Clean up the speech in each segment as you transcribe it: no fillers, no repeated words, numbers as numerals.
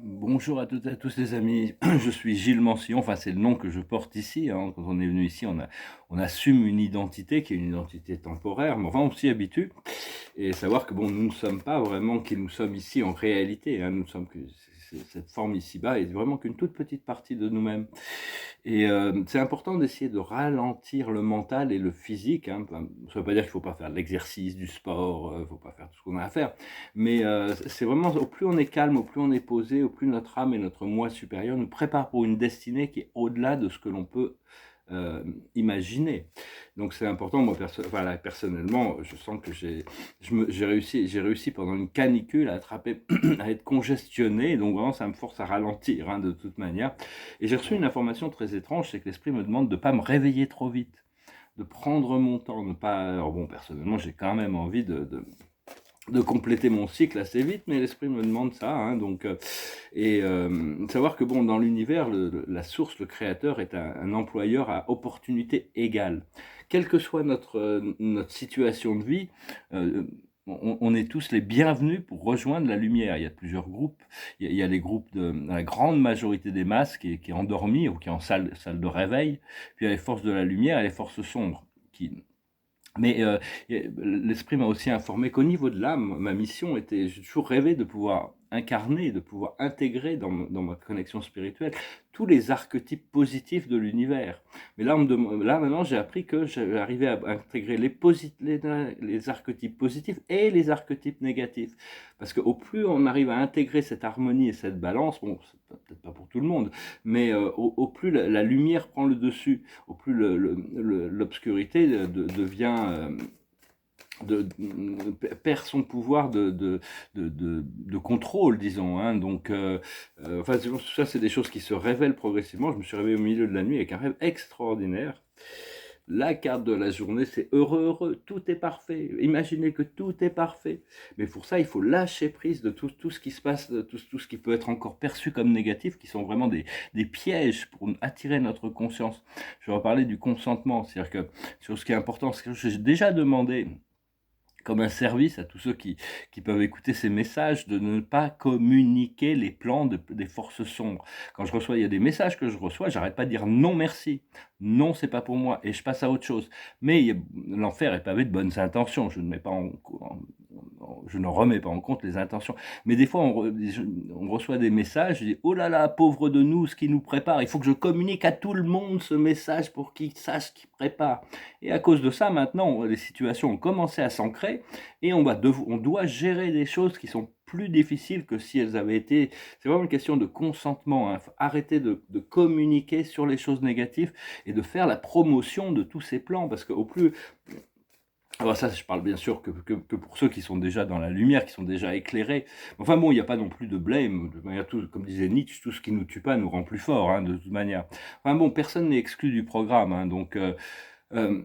Bonjour à toutes et à tous les amis, je suis Gilles Mancillon, enfin c'est le nom que je porte ici, hein. Quand on est venu ici, on assume une identité qui est une identité temporaire, mais enfin on s'y habitue. Et savoir que bon, nous ne sommes pas vraiment qui nous sommes ici en réalité, hein. Nous sommes que cette forme ici-bas est vraiment qu'une toute petite partie de nous-mêmes. Et c'est important d'essayer de ralentir le mental et le physique, hein. Enfin, ça veut pas dire qu'il faut pas faire de l'exercice, du sport, faut pas faire tout ce qu'on a à faire. Mais c'est vraiment au plus on est calme, au plus on est posé, au plus notre âme et notre moi supérieur nous préparent pour une destinée qui est au-delà de ce que l'on peut imaginer. Donc c'est important, moi voilà, personnellement, je sens que j'ai réussi pendant une canicule à attraper, à être congestionné, donc vraiment ça me force à ralentir, hein, de toute manière. Et j'ai reçu une information très étrange, c'est que l'esprit me demande de ne pas me réveiller trop vite, de prendre mon temps, de pas. Alors bon, personnellement, j'ai quand même envie de compléter mon cycle assez vite, mais l'esprit me demande ça, hein, donc savoir que bon, dans l'univers, la source, le créateur est un employeur à opportunité égale. Quelle que soit notre situation de vie, on est tous les bienvenus pour rejoindre la lumière. Il y a plusieurs groupes. Il y a les groupes dans la grande majorité des masses qui est endormie ou qui est en salle de réveil. Puis il y a les forces de la lumière et les forces sombres qui, mais l'esprit m'a aussi informé qu'au niveau de l'âme, ma mission était, j'ai toujours rêvé de pouvoir incarner, de pouvoir intégrer dans ma connexion spirituelle tous les archétypes positifs de l'univers. Mais là, là maintenant, j'ai appris que j'arrivais à intégrer les archétypes positifs et les archétypes négatifs. Parce qu'au plus on arrive à intégrer cette harmonie et cette balance, bon, c'est peut-être pas pour tout le monde, mais au plus la lumière prend le dessus, au plus l'obscurité devient perd son pouvoir de contrôle, disons, hein. Donc, enfin, ça, c'est des choses qui se révèlent progressivement. Je me suis réveillé au milieu de la nuit avec un rêve extraordinaire. La carte de la journée, c'est heureux, heureux, tout est parfait. Imaginez que tout est parfait. Mais pour ça, il faut lâcher prise de tout ce qui se passe, de tout ce qui peut être encore perçu comme négatif, qui sont vraiment des pièges pour attirer notre conscience. Je vais reparler du consentement, c'est-à-dire que sur ce qui est important, ce que j'ai déjà demandé comme un service à tous ceux qui peuvent écouter ces messages, de ne pas communiquer les plans des forces sombres. Quand je reçois, il y a des messages que je reçois, j'arrête pas de dire non merci, non c'est pas pour moi, et je passe à autre chose. Mais l'enfer est pavé de bonnes intentions, je ne mets pas je ne remets pas en compte les intentions. Mais des fois, on reçoit des messages, je dis, oh là là, pauvre de nous, ce qui nous prépare, il faut que je communique à tout le monde ce message pour qu'ils sachent ce qui prépare. Et à cause de ça, maintenant, les situations ont commencé à s'ancrer et on doit gérer des choses qui sont plus difficiles que si elles avaient été. C'est vraiment une question de consentement, hein. Faut arrêter de communiquer sur les choses négatives et de faire la promotion de tous ces plans parce qu'au plus. Alors ça, je parle bien sûr que pour ceux qui sont déjà dans la lumière, qui sont déjà éclairés. Enfin bon, il n'y a pas non plus de blame. De manière, comme disait Nietzsche, tout ce qui nous tue pas nous rend plus forts, hein, de toute manière. Enfin bon, personne n'est exclu du programme, hein, donc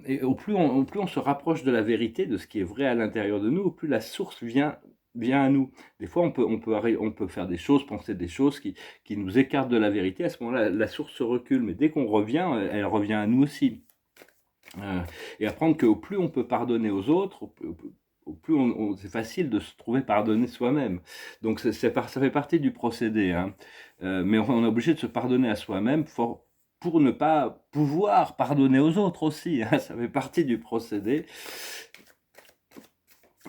et au plus on se rapproche de la vérité, de ce qui est vrai à l'intérieur de nous, au plus la source vient à nous. Des fois, on peut faire des choses, penser des choses qui nous écartent de la vérité. À ce moment-là, la source se recule, mais dès qu'on revient, elle revient à nous aussi. Et apprendre qu'au plus on peut pardonner aux autres, au plus c'est facile de se trouver pardonné soi-même. Donc ça fait partie du procédé, hein. Mais on est obligé de se pardonner à soi-même pour ne pas pouvoir pardonner aux autres aussi, hein. Ça fait partie du procédé.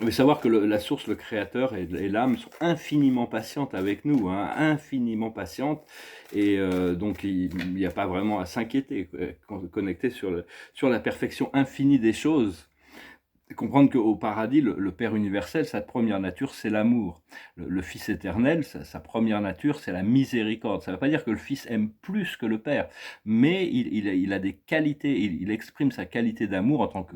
Mais savoir que la source, le créateur et l'âme sont infiniment patientes avec nous, hein, infiniment patientes. Et donc, il n'y a pas vraiment à s'inquiéter, connecté sur la perfection infinie des choses. Et comprendre qu'au paradis, le Père universel, sa première nature, c'est l'amour. Le Fils éternel, sa première nature, c'est la miséricorde. Ça ne veut pas dire que le Fils aime plus que le Père, mais il a des qualités, il exprime sa qualité d'amour en tant que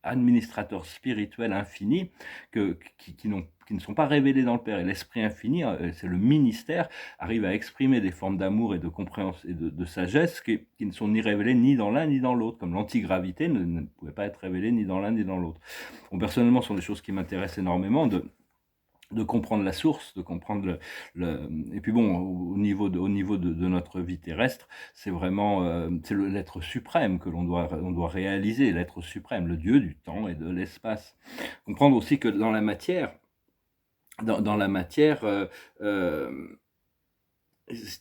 administrateur spirituel infini qui ne sont pas révélés dans le Père. Et l'Esprit infini, c'est le ministère, arrive à exprimer des formes d'amour et de compréhension et de sagesse qui ne sont ni révélées ni dans l'un ni dans l'autre, comme l'antigravité ne pouvait pas être révélée ni dans l'un ni dans l'autre. Bon, personnellement, ce sont des choses qui m'intéressent énormément, de comprendre la source, de comprendre et puis bon, au niveau de notre vie terrestre, c'est vraiment c'est l'être suprême que on doit réaliser, l'être suprême, le Dieu du temps et de l'espace. Comprendre aussi que dans la matière, dans la matière,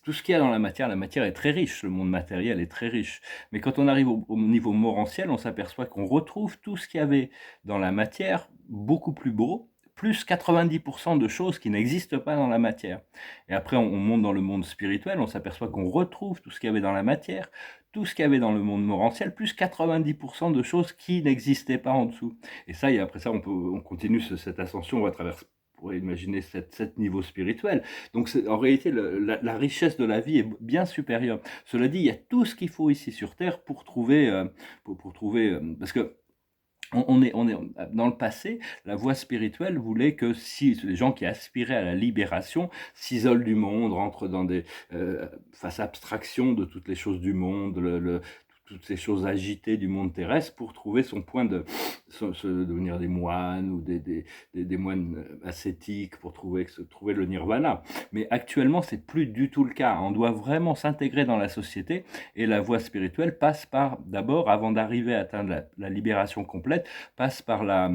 tout ce qu'il y a dans la matière est très riche, le monde matériel est très riche. Mais quand on arrive au niveau morantiel, on s'aperçoit qu'on retrouve tout ce qu'il y avait dans la matière, beaucoup plus beau, plus 90% de choses qui n'existent pas dans la matière. Et après, on monte dans le monde spirituel, on s'aperçoit qu'on retrouve tout ce qu'il y avait dans la matière, tout ce qu'il y avait dans le monde morantiel, plus 90% de choses qui n'existaient pas en dessous. Et ça, et après ça, on continue cette ascension à travers, on pourrait imaginer, 7 niveaux spirituels. Donc en réalité, la richesse de la vie est bien supérieure. Cela dit, il y a tout ce qu'il faut ici sur Terre pour trouver, parce que on est dans le passé, la voie spirituelle voulait que si les gens qui aspiraient à la libération s'isolent du monde, rentrent dans des fassent abstraction de toutes les choses du monde, toutes ces choses agitées du monde terrestre pour trouver son point de devenir des moines ou des moines ascétiques pour trouver le nirvana. Mais actuellement, c'est plus du tout le cas. On doit vraiment s'intégrer dans la société et la voie spirituelle passe par, d'abord, avant d'arriver à atteindre la libération complète, passe par la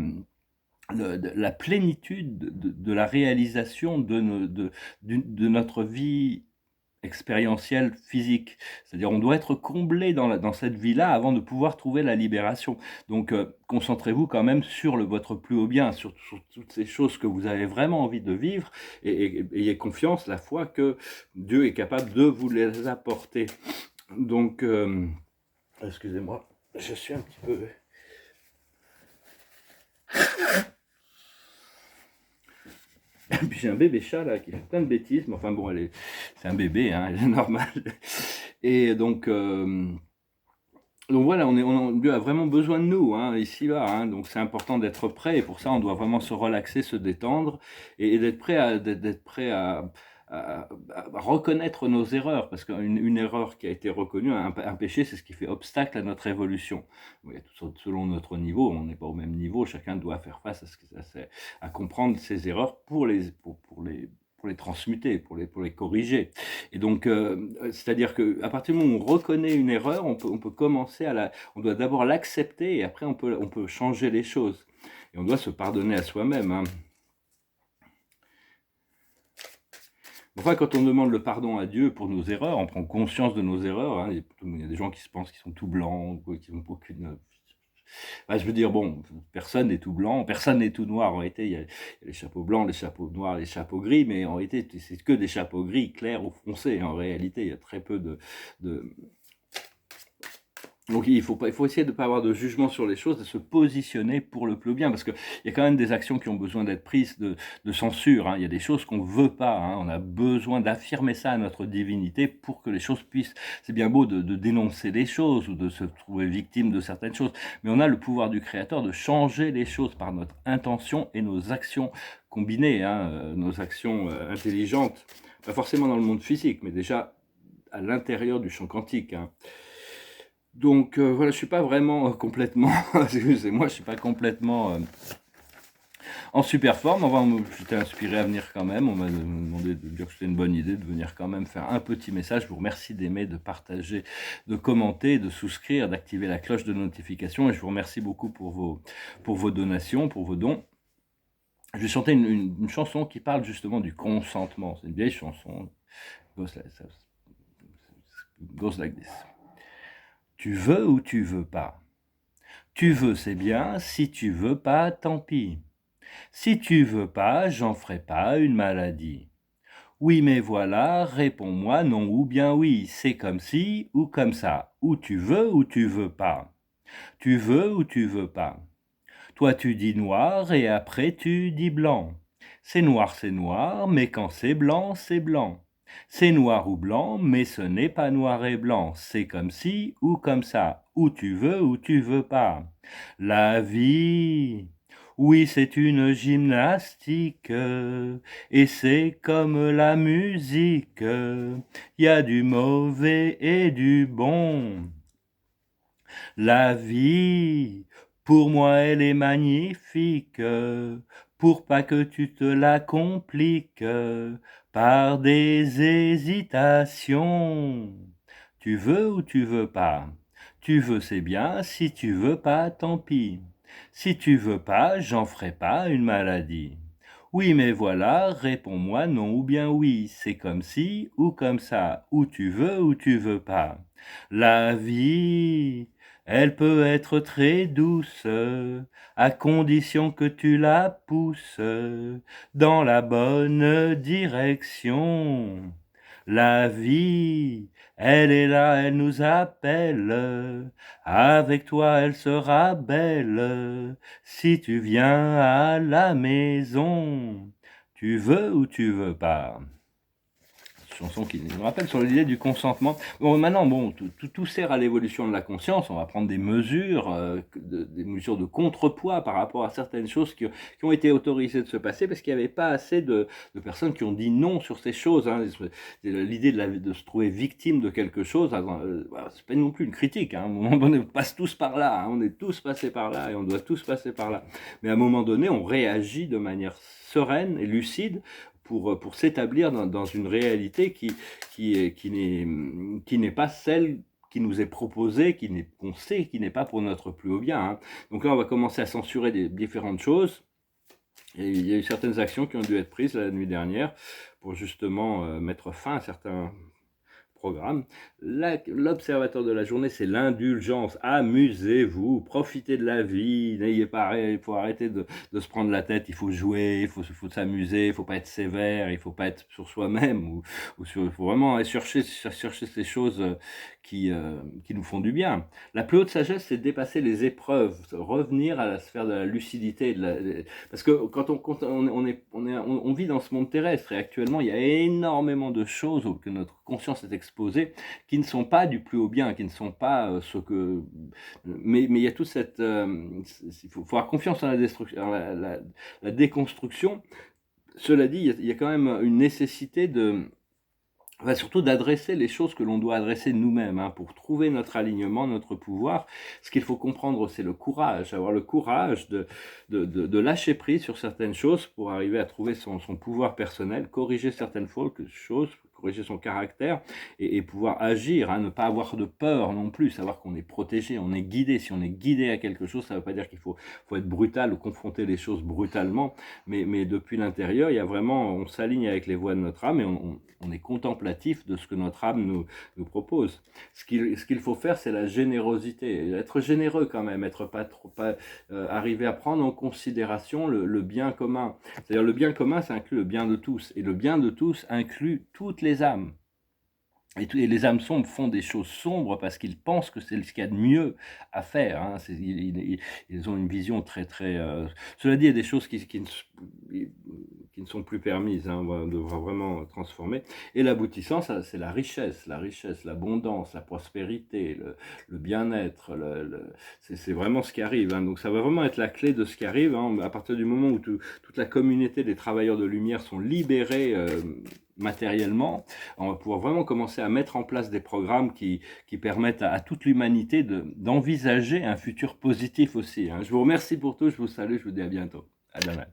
plénitude de la réalisation de notre vie expérientielle physique. C'est-à-dire on doit être comblé dans cette vie-là avant de pouvoir trouver la libération. Donc concentrez-vous quand même sur votre plus haut bien, sur toutes ces choses que vous avez vraiment envie de vivre et ayez confiance, la foi que Dieu est capable de vous les apporter. Donc, excusez-moi, je suis un petit peu... Et puis j'ai un bébé chat là qui fait plein de bêtises, mais enfin bon, c'est un bébé, hein, elle est normale. Et donc voilà, Dieu a vraiment besoin de nous, hein, ici-bas, hein, donc c'est important d'être prêt, et pour ça on doit vraiment se relaxer, se détendre, et d'être prêt à reconnaître nos erreurs, parce qu'une erreur qui a été reconnue, un péché, c'est ce qui fait obstacle à notre évolution. Oui, selon notre niveau, on n'est pas au même niveau, chacun doit faire face à comprendre ses erreurs pour les transmuter, pour les corriger. Et donc, c'est-à-dire qu'à partir du moment où on reconnaît une erreur, on peut commencer on doit d'abord l'accepter et après on peut changer les choses. Et on doit se pardonner à soi-même, hein. Enfin, quand on demande le pardon à Dieu pour nos erreurs, on prend conscience de nos erreurs, hein. Il y a des gens qui se pensent qu'ils sont tout blancs, qui n'ont aucune... Enfin, je veux dire, bon, personne n'est tout blanc, personne n'est tout noir. En réalité, il y a les chapeaux blancs, les chapeaux noirs, les chapeaux gris, mais en réalité, c'est que des chapeaux gris clairs ou foncés. En réalité, il y a très peu de... Donc il faut essayer de ne pas avoir de jugement sur les choses, de se positionner pour le plus bien, parce qu'il y a quand même des actions qui ont besoin d'être prises de censure, hein. Il y a des choses qu'on ne veut pas, hein. On a besoin d'affirmer ça à notre divinité pour que les choses puissent... C'est bien beau de dénoncer les choses ou de se trouver victime de certaines choses, mais on a le pouvoir du Créateur de changer les choses par notre intention et nos actions combinées, hein, nos actions intelligentes, pas forcément dans le monde physique, mais déjà à l'intérieur du champ quantique, hein. Donc voilà, je suis pas vraiment complètement, excusez-moi, je suis pas complètement en super forme. Enfin, j'étais inspiré à venir quand même. On m'a demandé de dire que c'était une bonne idée de venir quand même faire un petit message. Je vous remercie d'aimer, de partager, de commenter, de souscrire, d'activer la cloche de notification. Et je vous remercie beaucoup pour vos donations, pour vos dons. Je vais chanter une chanson qui parle justement du consentement. C'est une vieille chanson. Goes like this. Tu veux ou tu veux pas? Tu veux, c'est bien. Si tu veux pas, tant pis. Si tu veux pas, j'en ferai pas une maladie. Oui, mais voilà, réponds-moi non ou bien oui. C'est comme si ou comme ça. Ou tu veux pas. Tu veux ou tu veux pas. Toi, tu dis noir et après tu dis blanc. C'est noir, mais quand c'est blanc, c'est blanc. C'est noir ou blanc, mais ce n'est pas noir et blanc. C'est comme si ou comme ça. Ou tu veux pas. La vie, oui, c'est une gymnastique. Et c'est comme la musique. Il y a du mauvais et du bon. La vie, pour moi, elle est magnifique, pour pas que tu te la compliques par des hésitations. Tu veux ou tu veux pas? Tu veux, c'est bien. Si tu veux pas, tant pis. Si tu veux pas, j'en ferai pas une maladie. Oui, mais voilà, réponds-moi non ou bien oui, c'est comme ci ou comme ça, ou tu veux pas. La vie, elle peut être très douce, à condition que tu la pousses dans la bonne direction. La vie, elle est là, elle nous appelle, avec toi elle sera belle. Si tu viens à la maison, tu veux ou tu veux pas? Chanson qui nous rappelle sur l'idée du consentement. Bon, maintenant, bon, tout sert à l'évolution de la conscience. On va prendre des mesures, des mesures de contrepoids par rapport à certaines choses qui ont été autorisées de se passer parce qu'il n'y avait pas assez de personnes qui ont dit non sur ces choses. Hein. L'idée de se trouver victime de quelque chose, c'est pas non plus une critique. Hein. À un moment donné, on passe tous par là. Hein. On est tous passés par là et on doit tous passer par là. Mais à un moment donné, on réagit de manière sereine et lucide pour s'établir dans une réalité qui n'est pas celle qui nous est proposée, qu'on sait qui n'est pas pour notre plus haut bien. Hein. Donc là, on va commencer à censurer des différentes choses. Et il y a eu certaines actions qui ont dû être prises la nuit dernière pour justement mettre fin à certains programme. L'observateur de la journée, c'est l'indulgence. Amusez-vous, profitez de la vie. Il faut arrêter de se prendre la tête. Il faut jouer, il faut s'amuser, il ne faut pas être sévère, il ne faut pas être sur soi-même. Il faut vraiment aller chercher ces choses qui nous font du bien. La plus haute sagesse, c'est de dépasser les épreuves, revenir à la sphère de la lucidité. Parce que quand on vit dans ce monde terrestre et actuellement, il y a énormément de choses que notre conscience est exposée qui ne sont pas du plus haut bien, qui ne sont pas ce que... Mais il y a toute cette... il faut avoir confiance en la destruction, la déconstruction. Cela dit, il y a quand même une nécessité surtout d'adresser les choses que l'on doit adresser nous-mêmes, hein, pour trouver notre alignement, notre pouvoir. Ce qu'il faut comprendre, c'est le courage, avoir le courage de lâcher prise sur certaines choses pour arriver à trouver son pouvoir personnel, corriger certaines choses, corriger son caractère et pouvoir agir, hein, ne pas avoir de peur non plus, savoir qu'on est protégé, on est guidé. Si on est guidé à quelque chose, ça ne veut pas dire qu'il faut être brutal ou confronter les choses brutalement, mais depuis l'intérieur, il y a vraiment, on s'aligne avec les voies de notre âme et on est contemplatif de ce que notre âme nous propose. Ce qu'il faut faire, c'est la générosité, être généreux quand même, arriver à prendre en considération le bien commun. C'est-à-dire le bien commun, ça inclut le bien de tous, et le bien de tous inclut toutes les âmes. Et les âmes sombres font des choses sombres parce qu'ils pensent que c'est ce qu'il y a de mieux à faire. Hein. Ils ont une vision très, très... Cela dit, il y a des choses qui ne sont plus permises. Hein. On devra vraiment transformer. Et l'aboutissant, c'est la richesse, l'abondance, la prospérité, le bien-être. C'est vraiment ce qui arrive. Hein. Donc ça va vraiment être la clé de ce qui arrive. Hein. À partir du moment où toute la communauté des travailleurs de lumière sont libérés matériellement, on va pouvoir vraiment commencer à mettre en place des programmes qui permettent à toute l'humanité d'envisager un futur positif aussi. Hein. Je vous remercie pour tout, je vous salue, je vous dis à bientôt. À demain.